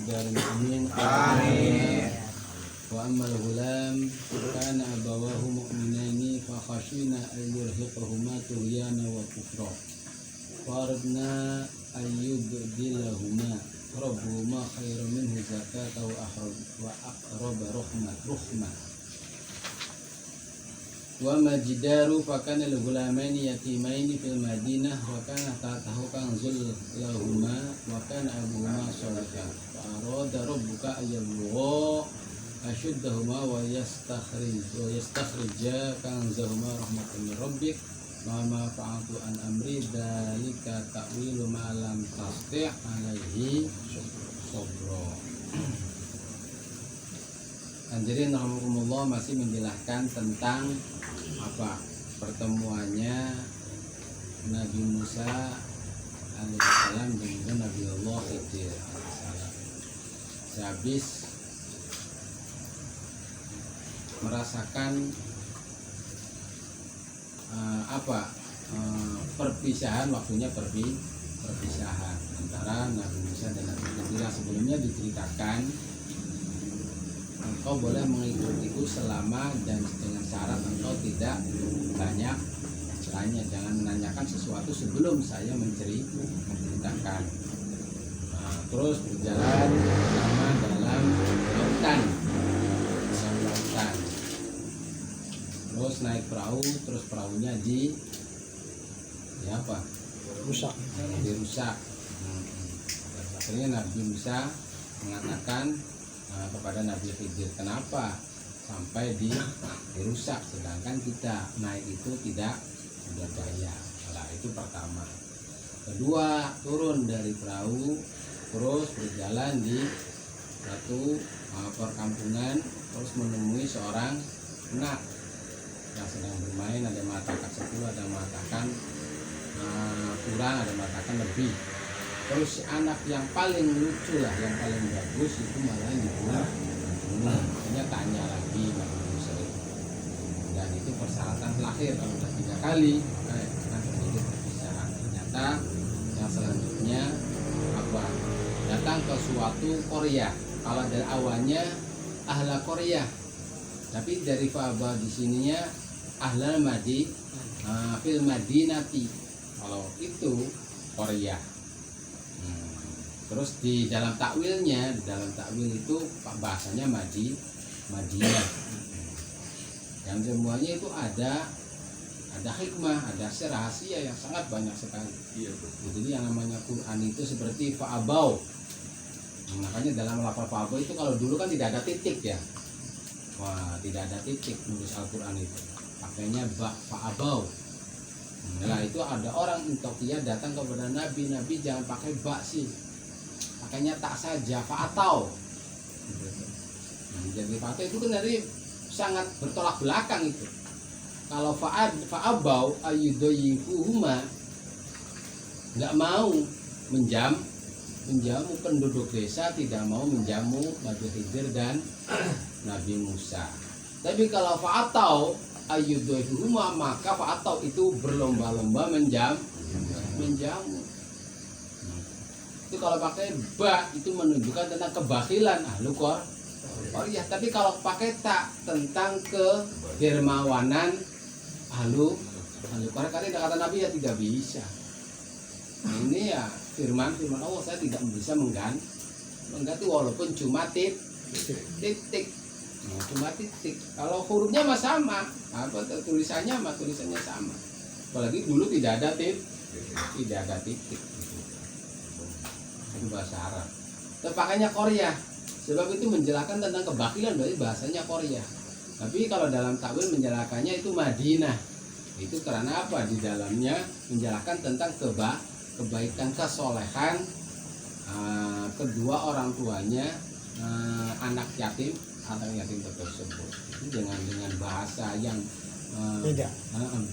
الدارين آمين. آمين. وأما الغلام كان أبواه مؤمنين فخشينا أن يرهقهما طغيانا وكفرا فأردنا أن يبدلهما ربهما خيرا منه زكاة وأقرب رحمة. وما الجدار فكان لغلامين يتيمين في المدينة وكان تحته كنز لهما وكان أبوهما صالحا فأراد ربك أن يبلغا أشدهما ويستخرجا كنزهما رحمة من ربك وما فعلت عن أمري ذلك تأويل ما لم تستطع عليه صبرا. Hadirin rahimakumullah, masih menjelaskan tentang apa pertemuannya Nabi Musa alaihissalam dengan Nabi Allah Khidir alaihissalam. Sehabis merasakan perpisahan, waktunya perpisahan antara Nabi Musa dan Nabi Khidir. Sebelumnya diceritakan engkau boleh mengikutiku selama dan dengan syarat engkau tidak banyak tanya, jangan menanyakan sesuatu sebelum saya menceritakan. Terus berjalan bersama dalam lautan, terus naik perahu, terus perahunya dirusak. Akhirnya Nabi Musa mengatakan kepada Nabi Khidir, kenapa sampai dirusak sedangkan kita naik itu tidak bayar. Nah, itu pertama. Kedua, turun dari perahu terus berjalan di satu perkampungan, terus menemui seorang anak yang sedang bermain. Ada yang mengatakan 10, ada yang mengatakan kurang, ada yang mengatakan lebih. Terus anak yang paling lucu lah, yang paling bagus itu malah dibunuh. Akhirnya tanya lagi Nabi Musa itu. Dan itu persyaratan terakhir, kalau sudah 3 kali akan terjadi perpisahan. Ternyata yang selanjutnya datang ke suatu Korea. Kalau dari awalnya ahla Korea, tapi dari Fa'aba di sininya ahlal Madi fil Madinati. Kalau itu Korea. Terus di dalam takwil itu bahasanya Madinah. Yang semuanya itu ada hikmah, ada rahasia yang sangat banyak sekali. Jadi yang namanya Quran itu seperti fa'abau. Makanya dalam lafal fa'abau itu kalau dulu kan tidak ada titik ya. Tidak ada titik nulis Al-Quran itu. Pakainya fa'abau. Nah itu ada orang Intokiyah datang kepada Nabi jangan pakai ba sih. Makanya tak saja fa'atau. Jadi fa'atau itu kan dari sangat bertolak belakang itu. Kalau fa'abau ayyudayifuhuma, nggak mau menjamu penduduk desa, tidak mau menjamu Nabi Khidir dan Nabi Musa. Tapi kalau fa'atau ayyudayifuhuma, maka fa'atau itu berlomba-lomba menjamu. Itu kalau pakai ba itu menunjukkan tentang kebakilan ahlu Korea. Tapi kalau pakai tak tentang kedermawanan ahlu Korea. Karena kata Nabi ya tidak bisa. Ini ya firman Allah, saya tidak bisa mengganti walaupun cuma titik. Cuma titik. Kalau hurufnya mah sama, tulisannya sama. Apalagi dulu tidak ada titik. Itu bahasa Arab. Terpakainya Korea. Sebab itu menjelaskan tentang kebakilan, berarti bahasanya Korea. Tapi kalau dalam takwil menjelaskannya itu Madinah. Itu karena apa? Di dalamnya menjelaskan tentang kebaikan, kesolehan kedua orang tuanya, anak yatim tersebut. Itu dengan bahasa yang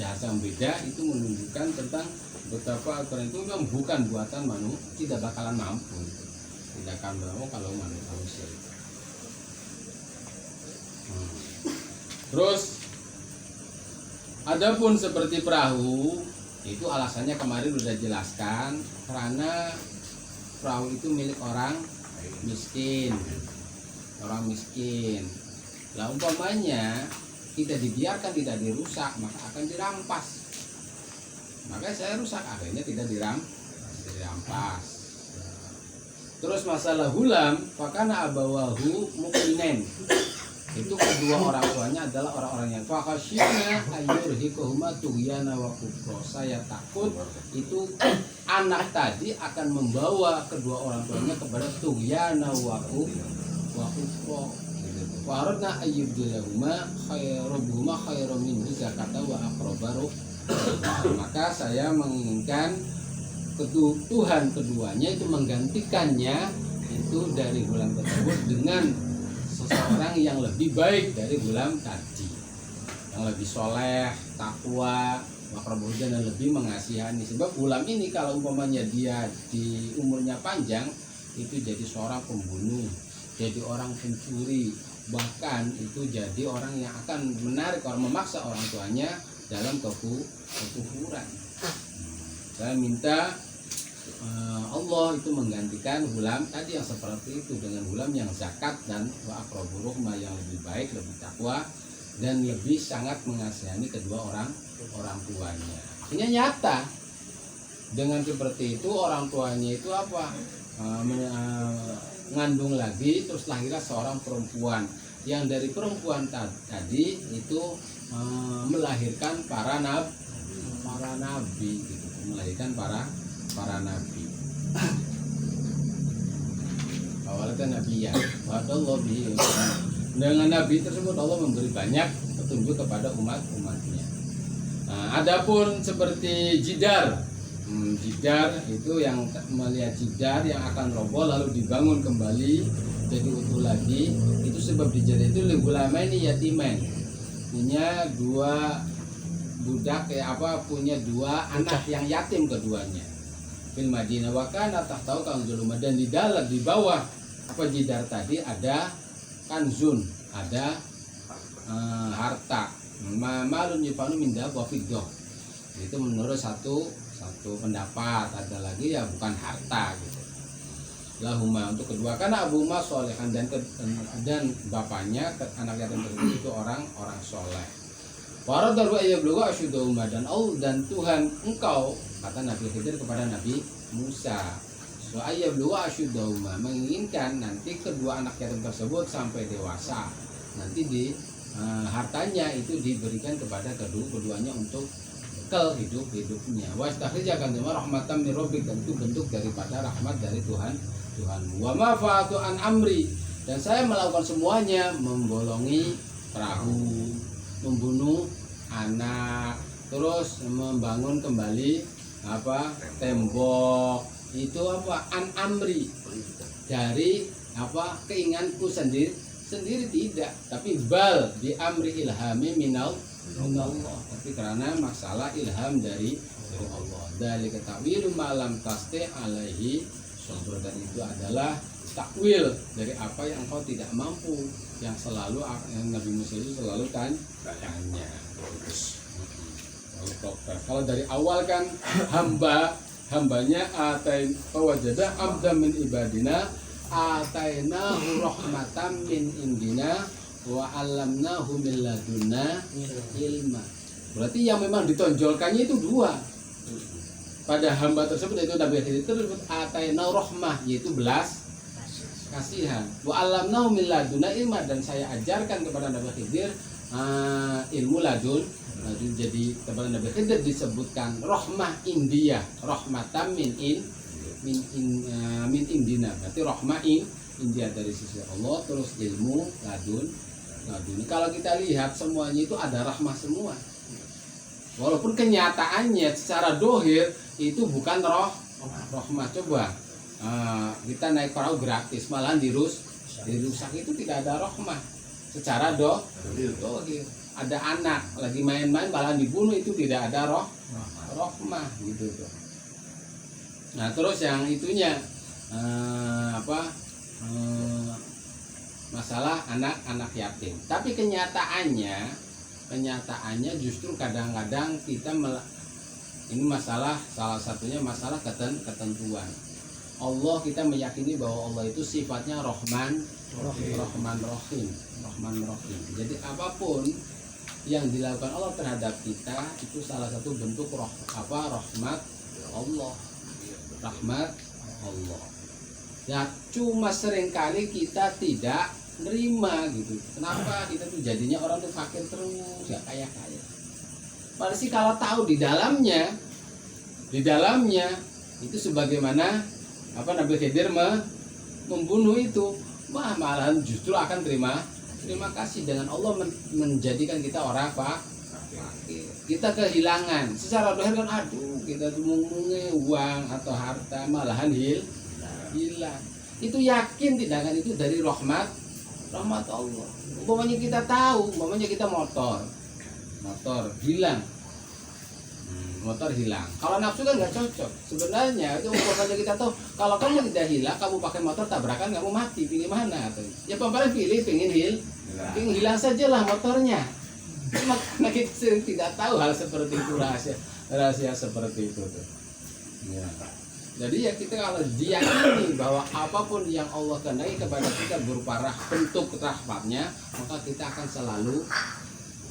bahasa yang beda, itu menunjukkan tentang betapa Al-Quran itu memang bukan buatan manusia, tidak bakalan mampu, tidak akan mau kalau manusia. Terus adapun seperti perahu itu alasannya kemarin sudah jelaskan, karena perahu itu milik orang miskin. Orang miskin. Lah umpamanya kita dibiarkan tidak dirusak, maka akan dirampas. Maka saya rusak, akhirnya tidak dirampas. Terus masalah hulam, fakana abawahu mukminen. Itu kedua orang tuanya adalah orang-orang yang fakhasyina ayyurhiquhuma tughyana wa kufra. Saya takut itu anak tadi akan membawa kedua orang tuanya kepada tughyana wa kufra. Faradna ayyubdilahuma khairuhuma khairum minhu zakata wa aqrabaru. Maka saya menginginkan Tuhan keduanya itu menggantikannya itu dari hulam tersebut dengan seseorang yang lebih baik dari hulam tadi, yang lebih soleh, takwa, makrabul dan lebih mengasihani. Sebab hulam ini kalau umpamanya dia di umurnya panjang itu jadi seorang pembunuh, jadi orang pencuri, bahkan itu jadi orang yang akan menarik orang, memaksa orang tuanya dalam kekufuran. Saya minta Allah itu menggantikan hulam tadi yang seperti itu dengan hulam yang zakat dan wa aqrabur rahmah yang lebih baik, lebih takwa dan lebih sangat mengasihani kedua orang tuanya. Ini nyata. Dengan seperti itu orang tuanya itu apa? Mengandung lagi, terus lahirlah seorang perempuan yang dari perempuan tadi itu melahirkan para nabi gitu, melahirkan para nabi. Awalnya nabi ya, dengan nabi tersebut Allah memberi banyak petunjuk kepada umatnya. Nah, adapun seperti jidar itu yang melihat jidar yang akan roboh lalu dibangun kembali jadi utuh lagi, itu sebab dijadikan itu ligulamaini yatimain, punya dua budak punya dua anak yang yatim keduanya. Fil Madinah wa kana tahtahu kanzul dan di dalam di bawah jidar tadi ada kanzun, ada harta. Malun yufanu min dhahab wa fiddah. Itu menurut satu pendapat, ada lagi ya bukan harta gitu. Lahuma untuk kedua karena abuma solehan dan bapaknya anak yatim tersebut itu orang soleh. Para daru ayyablugu asyudahuma dan Tuhan engkau, kata Nabi Khidir kepada Nabi Musa, so ayyablugu asyudahuma, menginginkan nanti kedua anak yatim tersebut sampai dewasa, nanti di hartanya itu diberikan kepada keduanya untuk bekal hidupnya. Wastakhrijakan dengan rahmatan min rabbik, dan itu bentuk daripada rahmat dari Tuhanmu. Wa ma fa'atu an amri, dan saya melakukan semuanya, membolongi perahu, membunuh anak, terus membangun kembali tembok, itu an amri, dari keinginanku sendiri tidak, tapi bal bi amri ilhami minal Allah, tapi karena masalah ilham dari Allah. Dari ketawilu malam taste alaihi sabr, dan itu adalah takwil dari apa yang engkau tidak mampu, yang selalu Nabi Musa itu selalu tanya. Kalau dari awal kan hambanya atain wajada abdan min ibadina atainahu rahmatan min indina wa 'allamnahu min ladunna ilma. Berarti yang memang ditonjolkannya itu dua. Pada hamba tersebut yaitu Nabi Khidir tersebut atainahu rahmah, yaitu belas kasihan. Wa 'allamnahu min ladunna ilma, dan saya ajarkan kepada Nabi Khidir ilmu ladun. Jadi kepada Nabi Khidir disebutkan rahmah India, rahmatan min indina, berarti rahmah India dari sisi Allah, terus ilmu ladun. Kalau kita lihat semuanya itu ada rahmah semua, walaupun kenyataannya secara dohir itu bukan rahmah. Coba kita naik perahu gratis, malah dirusak, itu tidak ada rahmah secara dohir. Ada anak lagi main-main malah dibunuh, itu tidak ada rahmah gitu tuh. Nah terus yang itunya masalah anak-anak yatim. Tapi kenyataannya justru kadang-kadang kita ini masalah, salah satunya masalah ketentuan. Allah, kita meyakini bahwa Allah itu sifatnya Rahman Rahim. Jadi apapun yang dilakukan Allah terhadap kita itu salah satu bentuk rahmat Allah. Rahmat Allah. Ya cuma seringkali kita tidak nerima gitu. Kenapa kita tuh jadinya orang tuh fakir terus, ya kaya. Padahal sih kalau tahu di dalamnya itu sebagaimana Nabi Khidir membunuh itu, malahan justru akan terima kasih dengan Allah menjadikan kita orang fakir. Kita kehilangan secara dohir kan, aduh kita tuh mengungi uang atau harta, malahan hilang. Itu yakin tindakan itu dari rahmat Allah. Umpamanya kita tahu, kita motor hilang. Motor hilang. Kalau nafsu kan nggak cocok. Sebenarnya itu umpamanya kita tahu, kalau kamu tidak hilang, kamu pakai motor tabrakan, kamu mati. Pilih mana? Ya paling pilih pengen hilang sajalah motornya. Karena kita sering tidak tahu hal seperti itu, rahasia seperti itu tuh. Ya. Jadi ya kita kalau diyakini bahwa apapun yang Allah kehendaki kepada kita berupa bentuk rahmatnya, maka kita akan selalu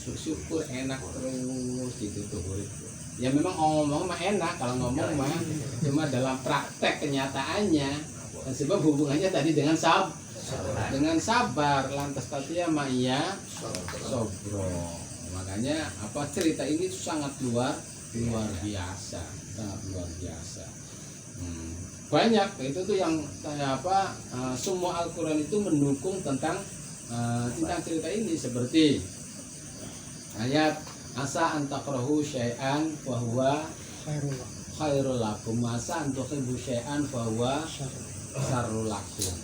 bersyukur, enak terus gitu tuh. Ya memang ngomong mah enak, kalau ngomong mah cuma dalam praktek kenyataannya, sebab hubungannya tadi dengan sabar, lantas tadi ya ma'iyya sobro. Makanya cerita ini sangat luar biasa, sangat luar biasa. Banyak itu tuh yang semua Al-Quran itu mendukung tentang cerita ini, seperti ayat asa antakrahu syai'an wa huwa khairul lakum, asa antuhibbu syai'an fa huwa syarrul lakum.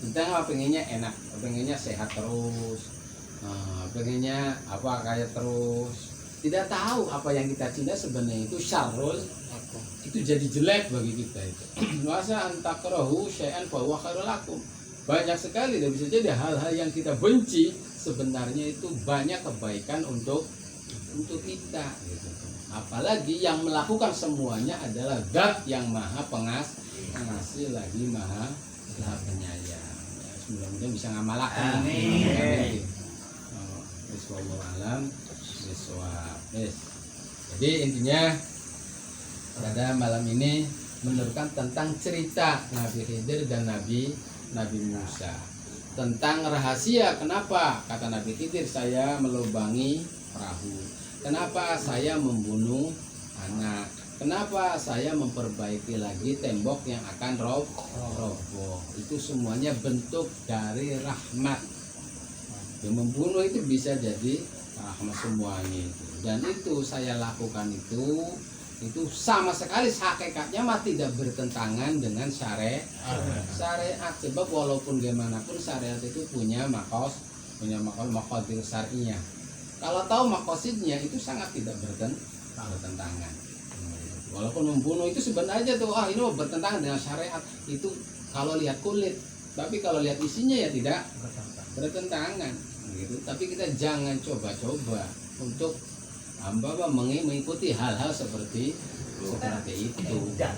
Kita pengennya enak, pengennya sehat terus, pengennya kaya terus, tidak tahu apa yang kita cinta sebenarnya itu syarrul, itu jadi jelek bagi kita itu. Asa antakrahu syai'an fa huwa khairul lakum. Banyak sekali, dan bisa jadi hal-hal yang kita benci sebenarnya itu banyak kebaikan untuk kita gitu. Apalagi yang melakukan semuanya adalah Zat yang Maha Pengasih lagi Maha Penyayang. Ya, mudah-mudahan bisa ngamalakan. Amin. Bismillahirrahmanirrahim. Jadi intinya pada malam ini menurunkan tentang cerita Nabi Khidir dan Nabi Musa, tentang rahasia kenapa kata Nabi Khidir saya melubangi perahu, kenapa saya membunuh anak, kenapa saya memperbaiki lagi tembok yang akan roboh. Itu semuanya bentuk dari rahmat. Yang membunuh itu bisa jadi rahmat semuanya itu. Dan itu saya lakukan itu sama sekali hakikatnya mah tidak bertentangan dengan syariat. Sebab walaupun gimana pun syariat itu punya maqadir syar'iyah. Kalau tahu makosidnya itu sangat tidak bertentangan. Walaupun membunuh itu sebenarnya tuh ini bertentangan dengan syariat itu kalau lihat kulit, tapi kalau lihat isinya ya tidak bertentangan gitu. Tapi kita jangan coba-coba untuk mengikuti hal-hal seperti itu. Enggak.